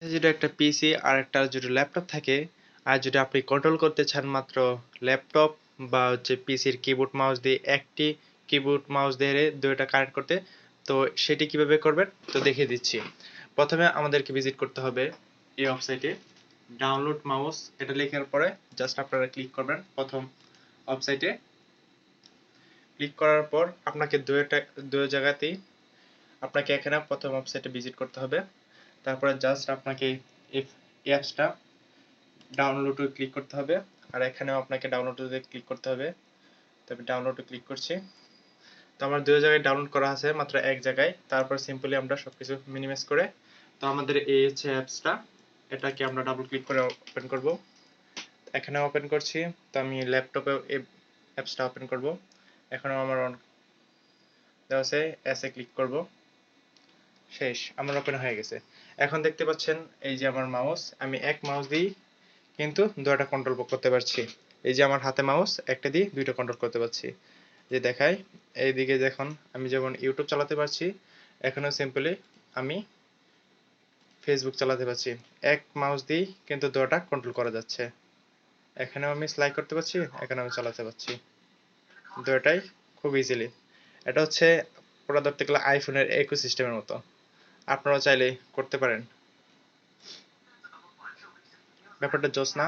যদি একটা পিসি আর একটা যদি ল্যাপটপ থাকে আর যদি আপনি কন্ট্রোল করতে চান মাত্র ল্যাপটপ বা হচ্ছে পিসির কিবোর্ড মাউস দিয়ে একটি কিবোর্ড মাউস দিয়ে দুইটা কানেক্ট করতে, তো সেটি কিভাবে করবেন তো দেখিয়ে দিচ্ছি। প্রথমে আমাদেরকে ভিজিট করতে হবে এই ওয়েবসাইটে, ডাউনলোড মাউস এটা লেখার পরে জাস্ট আপনারা ক্লিক করবেন প্রথম ওয়েবসাইটে। ক্লিক করার পর আপনাকে দুই জায়গাতেই আপনাকে এখানে প্রথম ওয়েবসাইটে ভিজিট করতে হবে। তারপরে জাস্ট আপনাকে এই অ্যাপসটা ডাউনলোডে ক্লিক করতে হবে, আর এখানেও আপনাকে ডাউনলোডে ক্লিক করতে হবে। তবে ডাউনলোডে ক্লিক করছি, তো আমার দুই জায়গায় ডাউনলোড করা আছে, মাত্র এক জায়গায়। তারপর সিম্পলি আমরা সবকিছু মিনিমাইজ করে, তো আমাদের এই হচ্ছে অ্যাপসটা, এটাকে আমরা ডাবল ক্লিক করে ওপেন করব। এখানে ওপেন করছি, তো আমি ল্যাপটপে এই অ্যাপসটা ওপেন করব। এখানে আমার অন দেওয়া আছে, এসে ক্লিক করব, শেষ, আমার ওপেন হয়ে গেছে। এখন দেখতে পাচ্ছেন এই যে আমার মাউস, আমি এক মাউস দিয়েই কিন্তু দুটো কন্ট্রোল করতে পারছি। এই যে আমার হাতে মাউস একটা দিয়ে দুইটা কন্ট্রোল করতে পারছি। যে দেখাই এইদিকে দেখুন, আমি যেমন ইউটিউব চালাতে পারছি, এখানেও সিম্পলি আমি ফেসবুক চালাতে পারছি। এক মাউস দিয়েই কিন্তু দুটো কন্ট্রোল করা যাচ্ছে। এখানেও আমি স্লাইড করতে পারছি, এখানেও আমি চালাতে পারছি দুটোটাই খুব ইজিলি। এটা হচ্ছে পুরো ধরতে গেলে আইফোনের ইকোসিস্টেমের মতো, আপনারাও চাইলে করতে পারেন। ব্যাপারটা জোস না?